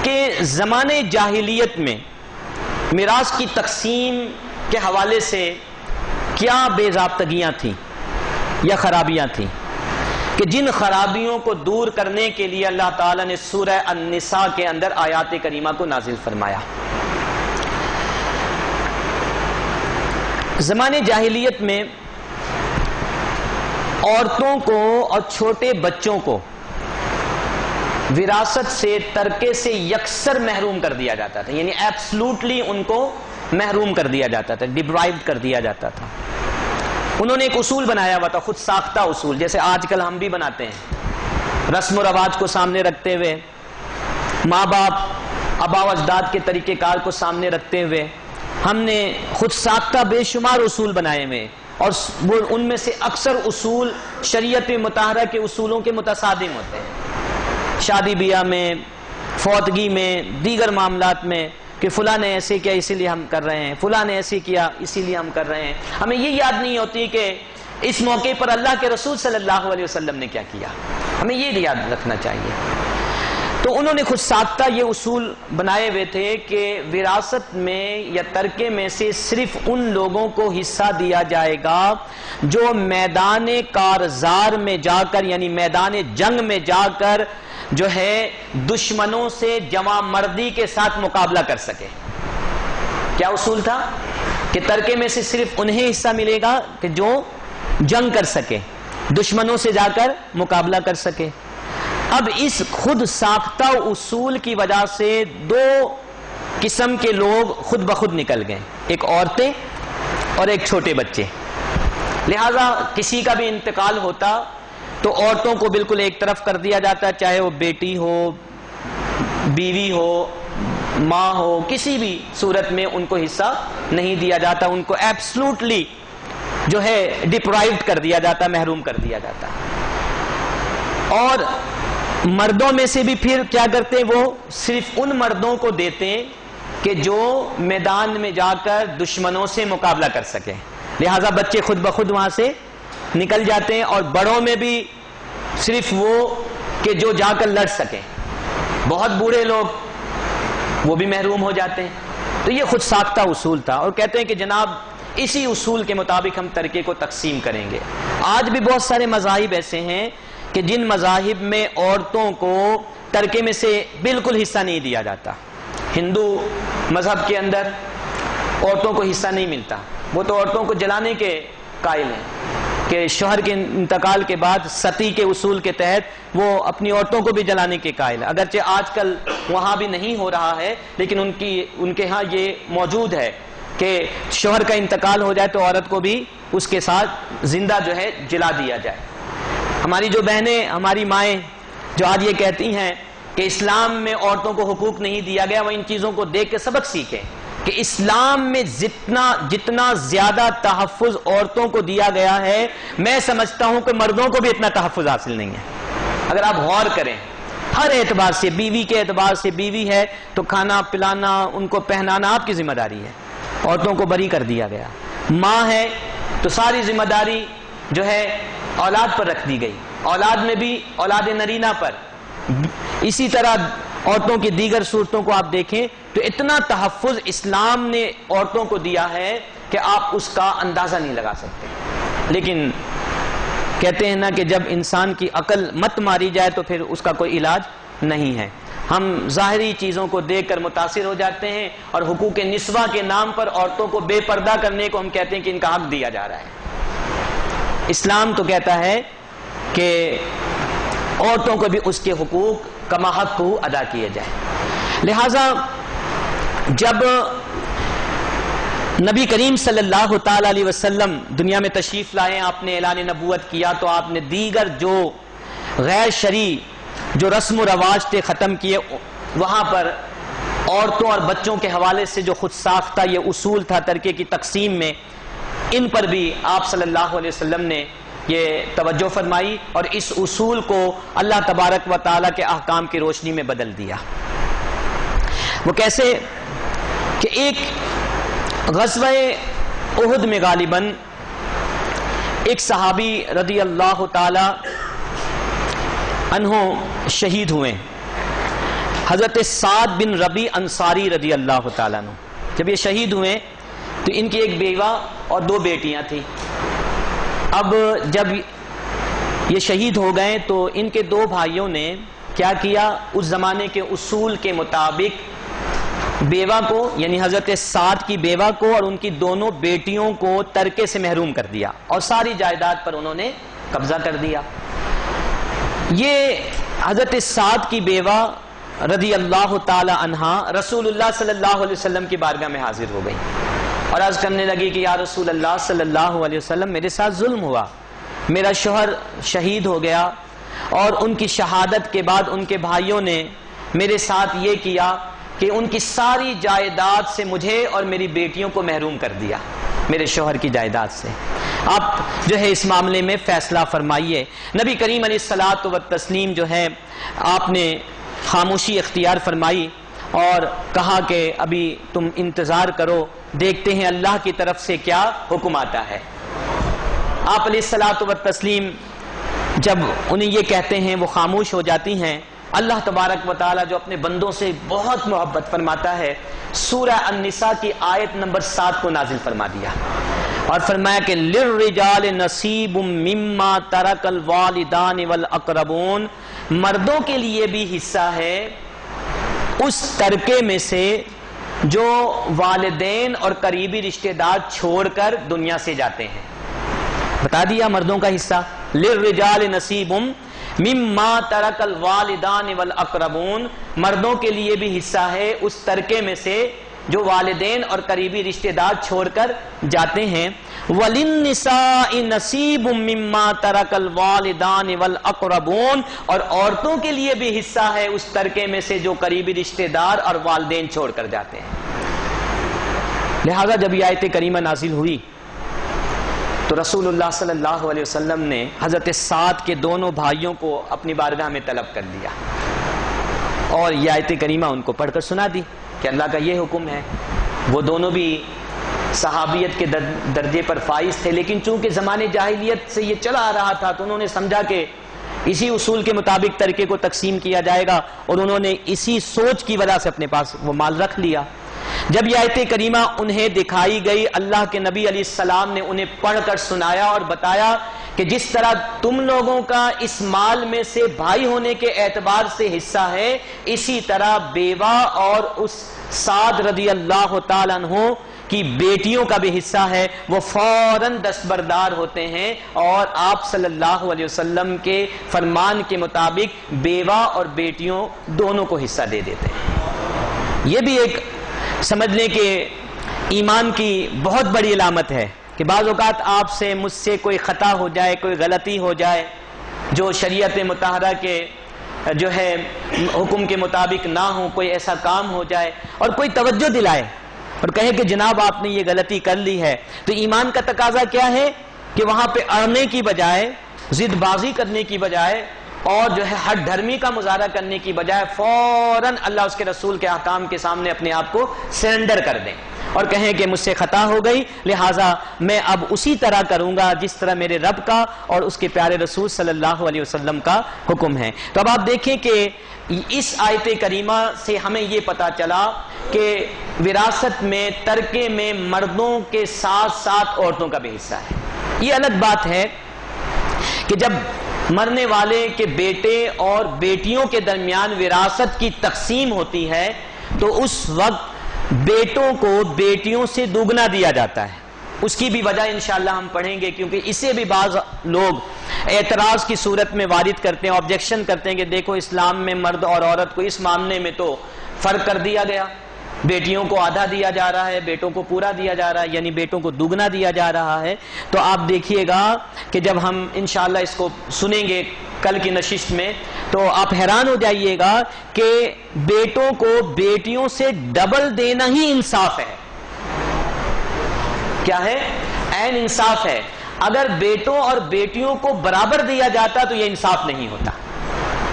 Speaker 1: کہ زمانے جاہلیت میں میراث کی تقسیم کے حوالے سے کیا بے ضابطگیاں تھیں یا خرابیاں تھیں، کہ جن خرابیوں کو دور کرنے کے لیے اللہ تعالیٰ نے سورہ النساء کے اندر آیات کریمہ کو نازل فرمایا. زمانے جاہلیت میں عورتوں کو اور چھوٹے بچوں کو وراثت سے، ترکے سے یکسر محروم کر دیا جاتا تھا، یعنی ایبسلوٹلی ان کو محروم کر دیا جاتا تھا، ڈپرائیوڈ کر دیا جاتا تھا. انہوں نے ایک اصول بنایا ہوا تھا، خود ساختہ اصول، جیسے آج کل ہم بھی بناتے ہیں، رسم و رواج کو سامنے رکھتے ہوئے، ماں باپ آباء و اجداد کے طریقہ کار کو سامنے رکھتے ہوئے ہم نے خود ساختہ بے شمار اصول بنائے ہوئے، اور وہ ان میں سے اکثر اصول شریعت مطہرہ کے اصولوں کے متصادم ہوتے ہیں. شادی بیاہ میں، فوتگی میں، دیگر معاملات میں کہ فلاں نے ایسے کیا اسی لیے ہم کر رہے ہیں، فلاں نے ایسے کیا اسی لیے ہم کر رہے ہیں. ہمیں یہ یاد نہیں ہوتی کہ اس موقع پر اللہ کے رسول صلی اللہ علیہ وسلم نے کیا کیا، ہمیں یہ یاد رکھنا چاہیے. تو انہوں نے خود ساختہ یہ اصول بنائے ہوئے تھے کہ وراثت میں یا ترکے میں سے صرف ان لوگوں کو حصہ دیا جائے گا جو میدان کارزار میں جا کر، یعنی میدان جنگ میں جا کر جو ہے دشمنوں سے جواں مردی کے ساتھ مقابلہ کر سکے. کیا اصول تھا؟ کہ ترکے میں سے صرف انہیں حصہ ملے گا کہ جو جنگ کر سکے، دشمنوں سے جا کر مقابلہ کر سکے. اب اس خود ساختہ اصول کی وجہ سے دو قسم کے لوگ خود بخود نکل گئے، ایک عورتیں اور ایک چھوٹے بچے. لہذا کسی کا بھی انتقال ہوتا تو عورتوں کو بالکل ایک طرف کر دیا جاتا، چاہے وہ بیٹی ہو، بیوی ہو، ماں ہو، کسی بھی صورت میں ان کو حصہ نہیں دیا جاتا، ان کو ایبسلوٹلی جو ہے ڈپرائیوڈ کر دیا جاتا، محروم کر دیا جاتا. اور مردوں میں سے بھی پھر کیا کرتے ہیں، وہ صرف ان مردوں کو دیتے ہیں کہ جو میدان میں جا کر دشمنوں سے مقابلہ کر سکیں، لہٰذا بچے خود بخود وہاں سے نکل جاتے ہیں، اور بڑوں میں بھی صرف وہ کہ جو جا کر لڑ سکیں، بہت بوڑھے لوگ وہ بھی محروم ہو جاتے ہیں۔ تو یہ خود ساختہ اصول تھا، اور کہتے ہیں کہ جناب اسی اصول کے مطابق ہم ترکے کو تقسیم کریں گے۔ آج بھی بہت سارے مذاہب ایسے ہیں کہ جن مذاہب میں عورتوں کو ترکے میں سے بالکل حصہ نہیں دیا جاتا۔ ہندو مذہب کے اندر عورتوں کو حصہ نہیں ملتا، وہ تو عورتوں کو جلانے کے قائل ہیں کہ شوہر کے انتقال کے بعد ستی کے اصول کے تحت وہ اپنی عورتوں کو بھی جلانے کے قائل ہیں۔ اگرچہ آج کل وہاں بھی نہیں ہو رہا ہے، لیکن ان کے ہاں یہ موجود ہے کہ شوہر کا انتقال ہو جائے تو عورت کو بھی اس کے ساتھ زندہ جو ہے جلا دیا جائے۔ ہماری جو بہنیں، ہماری مائیں جو آج یہ کہتی ہیں کہ اسلام میں عورتوں کو حقوق نہیں دیا گیا، وہ ان چیزوں کو دیکھ کے سبق سیکھیں کہ اسلام میں جتنا زیادہ تحفظ عورتوں کو دیا گیا ہے، میں سمجھتا ہوں کہ مردوں کو بھی اتنا تحفظ حاصل نہیں ہے۔ اگر آپ غور کریں ہر اعتبار سے، بیوی کے اعتبار سے، بیوی ہے تو کھانا پلانا، ان کو پہنانا آپ کی ذمہ داری ہے، عورتوں کو بری کر دیا گیا۔ ماں ہے تو ساری ذمہ داری جو ہے اولاد پر رکھ دی گئی، اولاد میں بھی اولاد نرینہ پر۔ اسی طرح عورتوں کی دیگر صورتوں کو آپ دیکھیں تو اتنا تحفظ اسلام نے عورتوں کو دیا ہے کہ آپ اس کا اندازہ نہیں لگا سکتے۔ لیکن کہتے ہیں نا کہ جب انسان کی عقل مت ماری جائے تو پھر اس کا کوئی علاج نہیں ہے۔ ہم ظاہری چیزوں کو دیکھ کر متاثر ہو جاتے ہیں، اور حقوق نسواں کے نام پر عورتوں کو بے پردہ کرنے کو ہم کہتے ہیں کہ ان کا حق دیا جا رہا ہے۔ اسلام تو کہتا ہے کہ عورتوں کو بھی اس کے حقوق کما حق کو ادا کیے جائیں۔ لہذا جب نبی کریم صلی اللہ تعالی علیہ وسلم دنیا میں تشریف لائے، آپ نے اعلان نبوت کیا، تو آپ نے دیگر جو غیر شرعی جو رسم و رواج تھے ختم کیے، وہاں پر عورتوں اور بچوں کے حوالے سے جو خود ساختہ یہ اصول تھا ترکے کی تقسیم میں، ان پر بھی آپ صلی اللہ علیہ وسلم نے یہ توجہ فرمائی، اور اس اصول کو اللہ تبارک و تعالیٰ کے احکام کی روشنی میں بدل دیا۔ وہ کیسے کہ ایک غزوہ احد میں غالباً ایک صحابی رضی اللہ تعالی عنہ شہید ہوئے، حضرت سعد بن ربیع انصاری رضی اللہ تعالیٰ عنہ۔ جب یہ شہید ہوئے تو ان کی ایک بیوہ اور 2 بیٹیاں تھیں۔ اب جب یہ شہید ہو گئے تو ان کے 2 بھائیوں نے کیا کیا، اس زمانے کے اصول کے مطابق بیوہ کو، یعنی حضرت سعد کی بیوہ کو اور ان کی دونوں بیٹیوں کو ترکے سے محروم کر دیا، اور ساری جائیداد پر انہوں نے قبضہ کر دیا۔ یہ حضرت سعد کی بیوہ رضی اللہ تعالی عنہا رسول اللہ صلی اللہ علیہ وسلم کی بارگاہ میں حاضر ہو گئی، اور عرض کرنے لگی کہ یا رسول اللہ صلی اللہ علیہ وسلم، میرے ساتھ ظلم ہوا، میرا شوہر شہید ہو گیا، اور ان کی شہادت کے بعد ان کے بھائیوں نے میرے ساتھ یہ کیا کہ ان کی ساری جائیداد سے مجھے اور میری بیٹیوں کو محروم کر دیا، میرے شوہر کی جائیداد سے۔ آپ جو ہے اس معاملے میں فیصلہ فرمائیے۔ نبی کریم علیہ الصلاۃ والتسلیم جو ہے آپ نے خاموشی اختیار فرمائی اور کہا کہ ابھی تم انتظار کرو، دیکھتے ہیں اللہ کی طرف سے کیا حکم آتا ہے۔ آپ علیہ الصلاۃ والتسلیم جب انہیں یہ کہتے ہیں وہ خاموش ہو جاتی ہیں۔ اللہ تبارک و تعالی جو اپنے بندوں سے بہت محبت فرماتا ہے، سورہ النساء کی آیت نمبر 7 کو نازل فرما دیا اور فرمایا کہ للرجال نصیب مما ترک الوالدان والاقربون، مردوں کے لیے بھی حصہ ہے اس ترکے میں سے جو والدین اور قریبی رشتہ دار چھوڑ کر دنیا سے جاتے ہیں۔ بتا دیا مردوں کا حصہ، للرجال نصیب مما ترک الوالدان والاقربون، مردوں کے لیے بھی حصہ ہے اس ترکے میں سے جو والدین اور قریبی رشتہ دار چھوڑ کر جاتے ہیں۔ وَلِلنِّسَاءِ نَصِيبٌ مِّمَّا تَرَكَ الْوَالِدَانِ وَالْأَقْرَبُونَ، اور عورتوں کے لیے بھی حصہ ہے اس ترکے میں سے جو قریبی رشتہ دار اور والدین چھوڑ کر جاتے ہیں۔ لہذا جب یہ آیت کریمہ نازل ہوئی تو رسول اللہ صلی اللہ علیہ وسلم نے حضرت سعد کے دونوں بھائیوں کو اپنی بارگاہ میں طلب کر لیا اور یہ آیت کریمہ ان کو پڑھ کر سنا دی کہ اللہ کا یہ حکم ہے۔ وہ دونوں بھی صحابیت کے درجے پر فائز تھے، لیکن چونکہ زمانے جاہلیت سے یہ چلا آ رہا تھا تو انہوں نے سمجھا کہ اسی اصول کے مطابق ترکے کو تقسیم کیا جائے گا، اور انہوں نے اسی سوچ کی وجہ سے اپنے پاس وہ مال رکھ لیا۔ جب یہ آیت کریمہ انہیں دکھائی گئی، اللہ کے نبی علیہ السلام نے انہیں پڑھ کر سنایا اور بتایا کہ جس طرح تم لوگوں کا اس مال میں سے بھائی ہونے کے اعتبار سے حصہ ہے، اسی طرح بیوہ اور اس سعد رضی اللہ تعالیٰ عنہ کی بیٹیوں کا بھی حصہ ہے۔ وہ فوراً دستبردار ہوتے ہیں اور آپ صلی اللہ علیہ وسلم کے فرمان کے مطابق بیوہ اور بیٹیوں دونوں کو حصہ دے دیتے ہیں۔ یہ بھی ایک سمجھ لیں کہ ایمان کی بہت بڑی علامت ہے کہ بعض اوقات آپ سے مجھ سے کوئی خطا ہو جائے، کوئی غلطی ہو جائے جو شریعت مطہرہ کے جو ہے حکم کے مطابق نہ ہو، کوئی ایسا کام ہو جائے اور کوئی توجہ دلائے اور کہے کہ جناب آپ نے یہ غلطی کر لی ہے، تو ایمان کا تقاضا کیا ہے کہ وہاں پہ اڑنے کی بجائے، ضد بازی کرنے کی بجائے اور جو ہے ہٹ دھرمی کا مظاہرہ کرنے کی بجائے فوراً اللہ اس کے رسول کے احکام کے سامنے اپنے آپ کو سرنڈر کر دیں اور کہیں کہ مجھ سے خطا ہو گئی، لہٰذا میں اب اسی طرح کروں گا جس طرح میرے رب کا اور اس کے پیارے رسول صلی اللہ علیہ وسلم کا حکم ہے۔ تو اب آپ دیکھیں کہ اس آیت کریمہ سے ہمیں یہ پتا چلا کہ وراثت میں ترکے میں مردوں کے ساتھ ساتھ عورتوں کا بھی حصہ ہے۔ یہ الگ بات ہے کہ جب مرنے والے کے بیٹے اور بیٹیوں کے درمیان وراثت کی تقسیم ہوتی ہے تو اس وقت بیٹوں کو بیٹیوں سے دوگنا دیا جاتا ہے۔ اس کی بھی وجہ انشاءاللہ ہم پڑھیں گے، کیونکہ اسے بھی بعض لوگ اعتراض کی صورت میں وارد کرتے ہیں، آبجیکشن کرتے ہیں کہ دیکھو اسلام میں مرد اور عورت کو اس معاملے میں تو فرق کر دیا گیا، بیٹیوں کو آدھا دیا جا رہا ہے، بیٹوں کو پورا دیا جا رہا ہے، یعنی بیٹوں کو دوگنا دیا جا رہا ہے۔ تو آپ دیکھیے گا کہ جب ہم انشاءاللہ اس کو سنیں گے کل کی نشست میں تو آپ حیران ہو جائیے گا کہ بیٹوں کو بیٹیوں سے ڈبل دینا ہی انصاف ہے۔ کیا ہے؟ عین انصاف ہے۔ اگر بیٹوں اور بیٹیوں کو برابر دیا جاتا تو یہ انصاف نہیں ہوتا،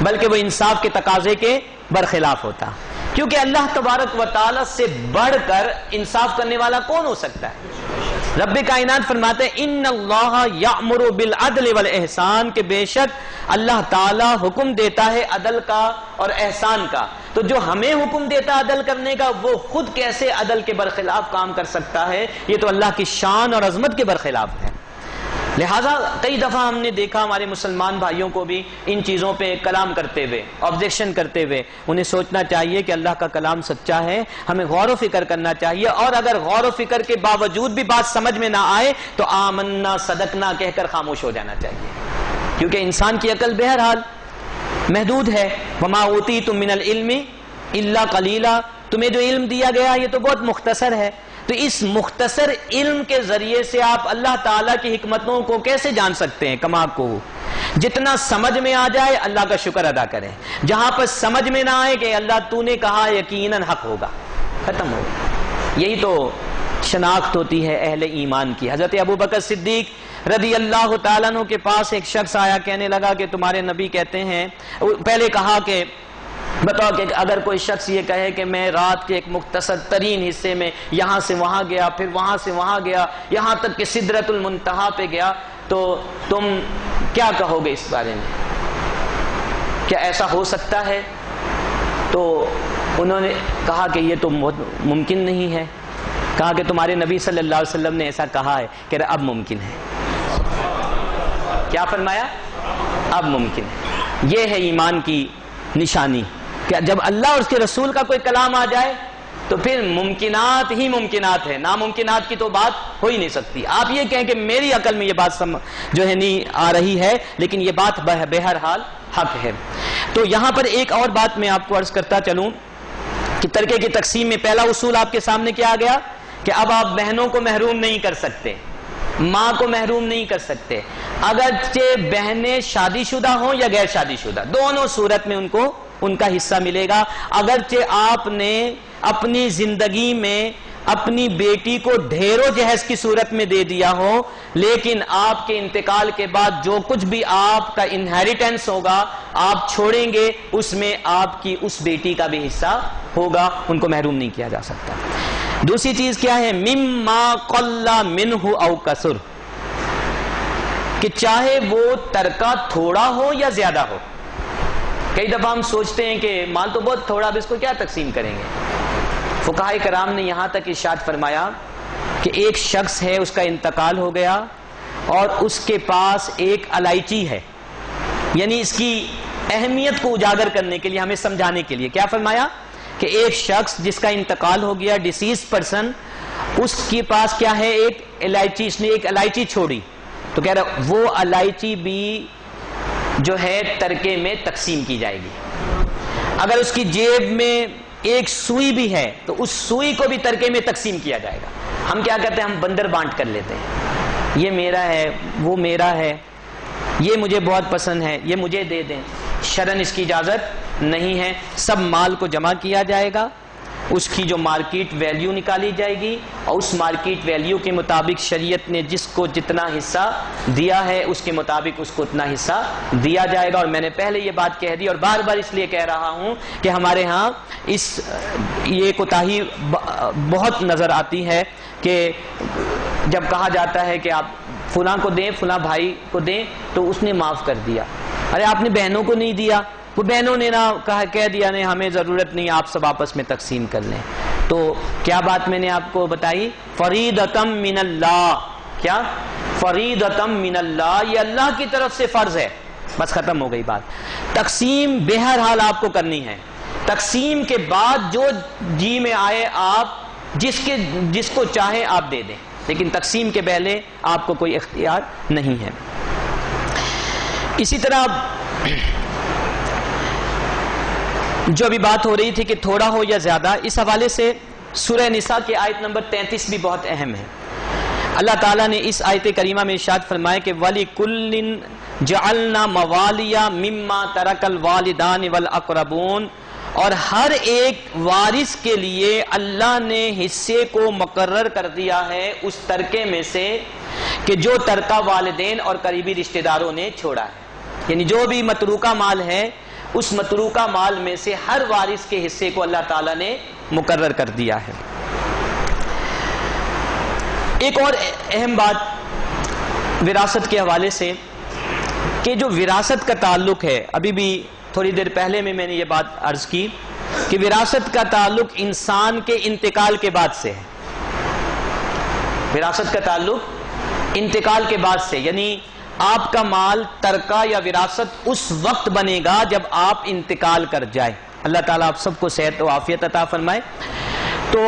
Speaker 1: بلکہ وہ انصاف کے تقاضے کے برخلاف ہوتا، کیونکہ اللہ تبارک و تعالی سے بڑھ کر انصاف کرنے والا کون ہو سکتا ہے؟ رب کائنات فرماتے ہیں ان اللہ یأمر بالعدل والاحسان، کہ بے شک اللہ تعالی حکم دیتا ہے عدل کا اور احسان کا۔ تو جو ہمیں حکم دیتا ہے عدل کرنے کا، وہ خود کیسے عدل کے برخلاف کام کر سکتا ہے؟ یہ تو اللہ کی شان اور عظمت کے برخلاف ہے۔ لہٰذا کئی دفعہ ہم نے دیکھا ہمارے مسلمان بھائیوں کو بھی ان چیزوں پہ کلام کرتے ہوئے، آبجیکشن کرتے ہوئے، انہیں سوچنا چاہیے کہ اللہ کا کلام سچا ہے، ہمیں غور و فکر کرنا چاہیے، اور اگر غور و فکر کے باوجود بھی بات سمجھ میں نہ آئے تو آمنا صدقنا کہہ کر خاموش ہو جانا چاہیے، کیونکہ انسان کی عقل بہرحال محدود ہے۔ وما اوتیتم من العلم الا قلیلا، تمہیں جو علم دیا گیا یہ تو بہت مختصر ہے، تو اس مختصر علم کے ذریعے سے آپ اللہ تعالیٰ کی حکمتوں کو کیسے جان سکتے ہیں؟ کما کو جتنا سمجھ میں آ جائے اللہ کا شکر ادا کریں، جہاں پر سمجھ میں نہ آئے کہ اللہ تو نے کہا یقیناً حق ہوگا، ختم ہوگا۔ یہی تو شناخت ہوتی ہے اہل ایمان کی۔ حضرت ابوبکر صدیق رضی اللہ تعالیٰ عنہ کے پاس ایک شخص آیا، کہنے لگا کہ تمہارے نبی کہتے ہیں، پہلے کہا کہ بتاؤ کہ اگر کوئی شخص یہ کہے کہ میں رات کے ایک مختصر ترین حصے میں یہاں سے وہاں گیا، پھر وہاں سے وہاں گیا، یہاں تک کہ سدرۃ المنتہا پہ گیا، تو تم کیا کہو گے اس بارے میں؟ کیا ایسا ہو سکتا ہے؟ تو انہوں نے کہا کہ یہ تو ممکن نہیں ہے۔ کہا کہ تمہارے نبی صلی اللہ علیہ وسلم نے ایسا کہا ہے، کہ اب ممکن ہے۔ کیا فرمایا؟ اب ممکن ہے۔ یہ ہے ایمان کی نشانی کہ جب اللہ اور اس کے رسول کا کوئی کلام آ جائے تو پھر ممکنات ہی ممکنات ہے، ناممکنات کی تو بات ہو ہی نہیں سکتی۔ آپ یہ کہیں کہ میری عقل میں یہ بات جو ہے نہیں آ رہی ہے، لیکن یہ بات بہرحال حق ہے۔ تو یہاں پر ایک اور بات میں آپ کو عرض کرتا چلوں کہ ترکے کی تقسیم میں پہلا اصول آپ کے سامنے کیا گیا کہ اب آپ بہنوں کو محروم نہیں کر سکتے، ماں کو محروم نہیں کر سکتے، اگرچہ بہنیں شادی شدہ ہوں یا غیر شادی شدہ، دونوں صورت میں ان کو ان کا حصہ ملے گا۔ اگرچہ آپ نے اپنی زندگی میں اپنی بیٹی کو ڈھیر و جہیز کی صورت میں دے دیا ہو، لیکن آپ کے انتقال کے بعد جو کچھ بھی آپ کا انہیریٹنس ہوگا، آپ چھوڑیں گے، اس میں آپ کی اس بیٹی کا بھی حصہ ہوگا، ان کو محروم نہیں کیا جا سکتا۔ دوسری چیز کیا ہے؟ مما قل منہ او کثر، کہ چاہے وہ ترکہ تھوڑا ہو یا زیادہ ہو۔ کئی دفعہ ہم سوچتے ہیں کہ مال تو بہت تھوڑا، اب اس کو کیا تقسیم کریں گے؟ فقہاء کرام نے یہاں تک ارشاد فرمایا کہ ایک شخص ہے، اس کا انتقال ہو گیا اور اس کے پاس ایک الائچی ہے، یعنی اس کی اہمیت کو اجاگر کرنے کے لیے، ہمیں سمجھانے کے لیے کیا فرمایا کہ ایک شخص جس کا انتقال ہو گیا، ڈیسیز پرسن، اس کے پاس کیا ہے؟ ایک الائچی، اس نے ایک الائچی چھوڑی، تو کہہ رہا وہ الائچی بھی جو ہے ترکے میں تقسیم کی جائے گی۔ اگر اس کی جیب میں ایک سوئی بھی ہے تو اس سوئی کو بھی ترکے میں تقسیم کیا جائے گا۔ ہم کیا کہتے ہیں؟ ہم بندر بانٹ کر لیتے ہیں، یہ میرا ہے، وہ میرا ہے، یہ مجھے بہت پسند ہے، یہ مجھے دے دیں۔ شرعاً اس کی اجازت نہیں ہے۔ سب مال کو جمع کیا جائے گا، اس کی جو مارکیٹ ویلیو نکالی جائے گی، اور اس مارکیٹ ویلیو کے مطابق شریعت نے جس کو جتنا حصہ دیا ہے اس کے مطابق اس کو اتنا حصہ دیا جائے گا۔ اور میں نے پہلے یہ بات کہہ دی اور بار بار اس لیے کہہ رہا ہوں کہ ہمارے ہاں یہ کوتاہی بہت نظر آتی ہے کہ جب کہا جاتا ہے کہ آپ فلاں کو دیں، فلاں بھائی کو دیں، تو اس نے معاف کر دیا، ارے آپ نے بہنوں کو نہیں دیا، وہ بہنوں نے نہ کہہ دیا نہیں ہمیں ضرورت نہیں، آپ سب آپس میں تقسیم کر لیں۔ تو کیا بات میں نے آپ کو بتائی؟ فریضۃ من اللہ، کیا؟ فریضۃ من اللہ، یہ اللہ کی طرف سے فرض ہے، بس ختم ہو گئی بات۔ تقسیم بہرحال آپ کو کرنی ہے، تقسیم کے بعد جو جی میں آئے آپ جس کو چاہے آپ دے دیں، لیکن تقسیم کے پہلے آپ کو کوئی اختیار نہیں ہے۔ اسی طرح جو ابھی بات ہو رہی تھی کہ تھوڑا ہو یا زیادہ، اس حوالے سے سورہ نساء کی آیت نمبر 33 بھی بہت اہم ہے۔ اللہ تعالیٰ نے اس آیت کریمہ میں ارشاد فرمایا کہ وَلِكُلٍّ جَعَلْنَا مَوَالِيَ مِمَّا تَرَكَ الْوَالِدَانِ وَالْأَقْرَبُونَ، اور ہر ایک وارث کے لیے اللہ نے حصے کو مقرر کر دیا ہے اس ترکے میں سے کہ جو ترکہ والدین اور قریبی رشتہ داروں نے چھوڑا ہے، یعنی جو بھی متروکہ مال ہے اس متروکہ مال میں سے ہر وارث کے حصے کو اللہ تعالیٰ نے مقرر کر دیا ہے۔ ایک اور اہم بات وراثت کے حوالے سے کہ جو وراثت کا تعلق ہے، ابھی بھی تھوڑی دیر پہلے میں نے یہ بات عرض کی کہ وراثت کا تعلق انسان کے انتقال کے بعد سے ہے۔ وراثت کا تعلق انتقال کے بعد سے، یعنی آپ کا مال ترکہ یا وراثت اس وقت بنے گا جب آپ انتقال کر جائے۔ اللہ تعالیٰ آپ سب کو صحت و عافیت عطا فرمائے۔ تو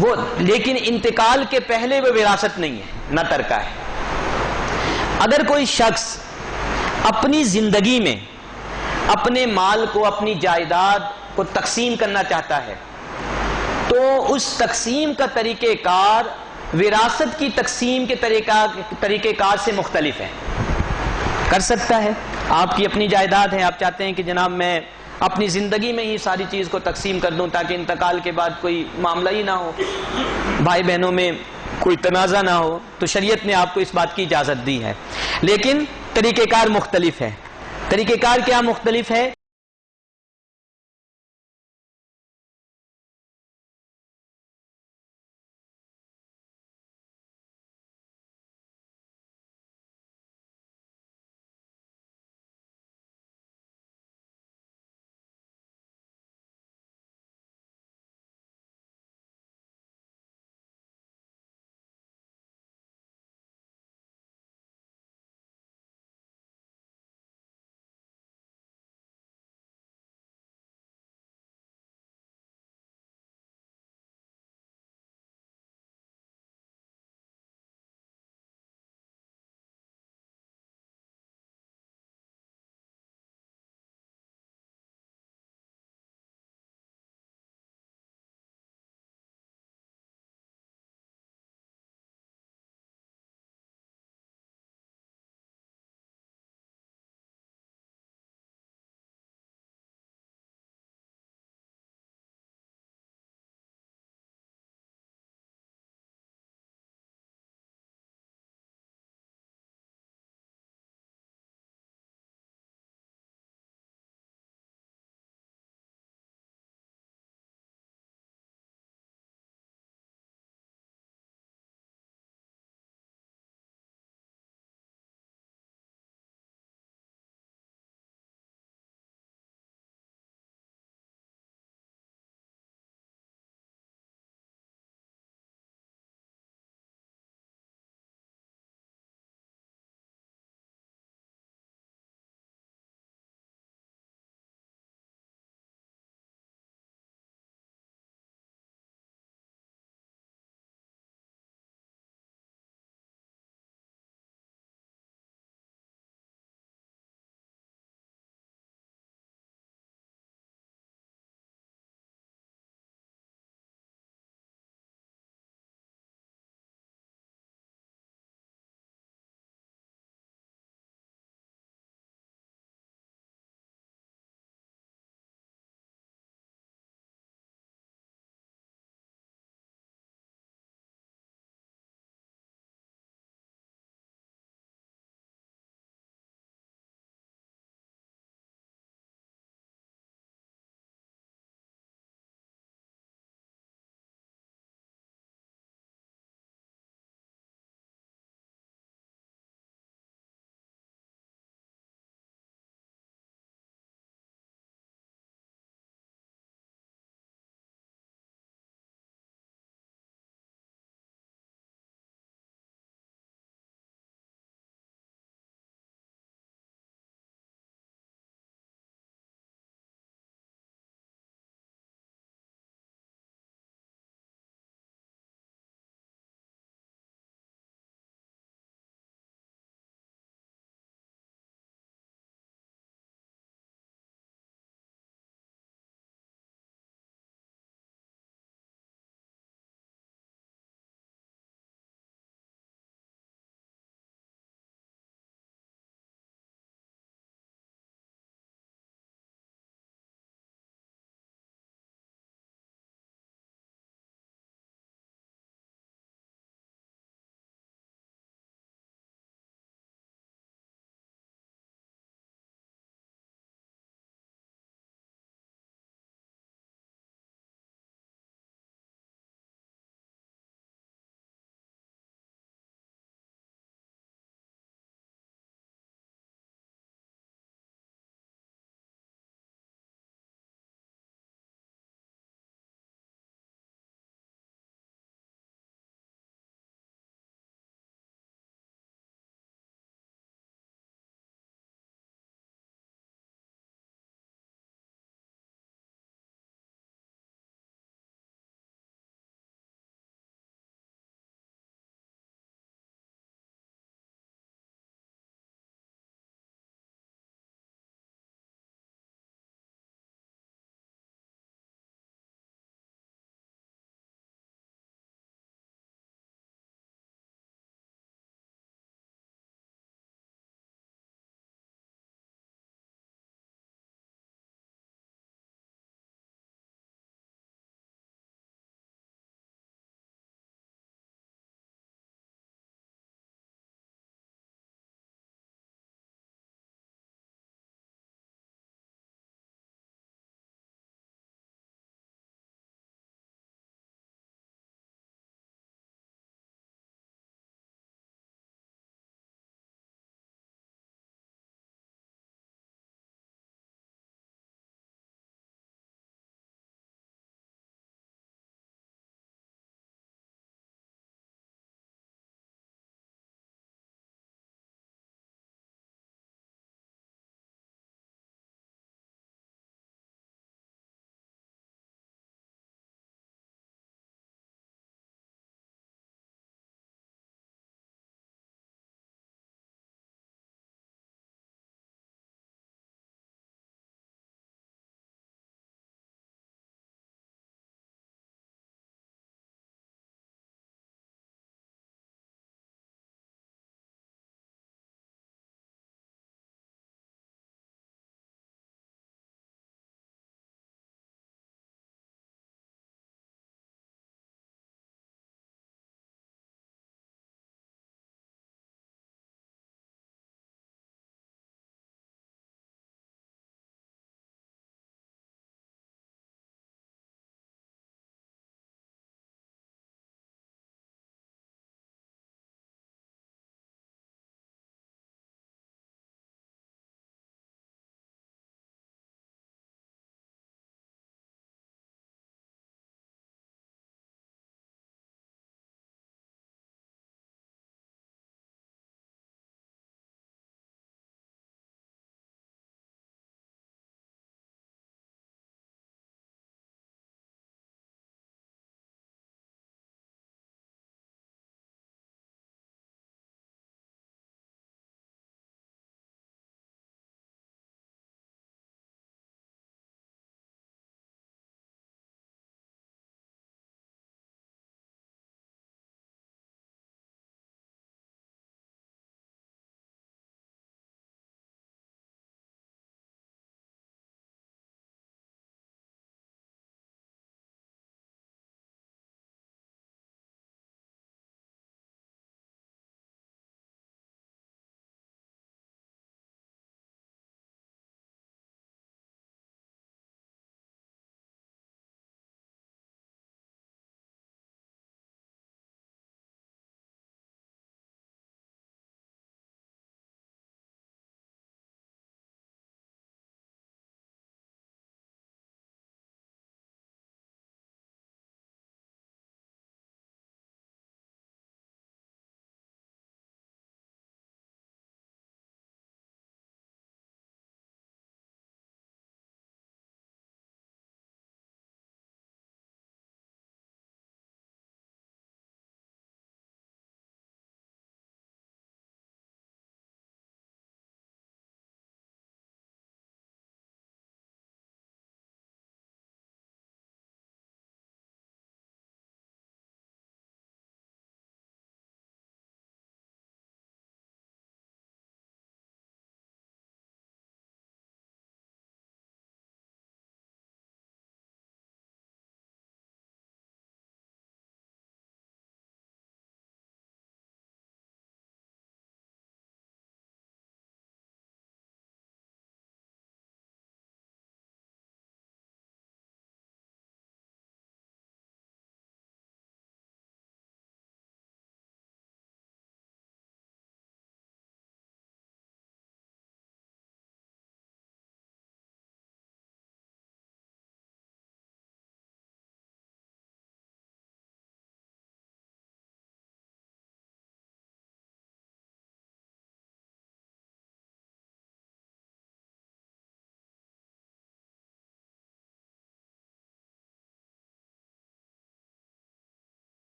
Speaker 1: وہ لیکن انتقال کے پہلے وہ وراثت نہیں ہے، نہ ترکہ ہے۔ اگر کوئی شخص اپنی زندگی میں اپنے مال کو، اپنی جائیداد کو تقسیم کرنا چاہتا ہے تو اس تقسیم کا طریقہ کار وراثت کی تقسیم کے طریقہ کار سے مختلف ہے۔ کر سکتا ہے، آپ کی اپنی جائیداد ہے، آپ چاہتے ہیں کہ جناب میں اپنی زندگی میں ہی ساری چیز کو تقسیم کر دوں تاکہ انتقال کے بعد کوئی معاملہ ہی نہ ہو، بھائی بہنوں میں کوئی تنازع نہ ہو، تو شریعت نے آپ کو اس بات کی اجازت دی ہے، لیکن طریقہ کار مختلف ہے۔ طریقہ کار کیا مختلف ہے؟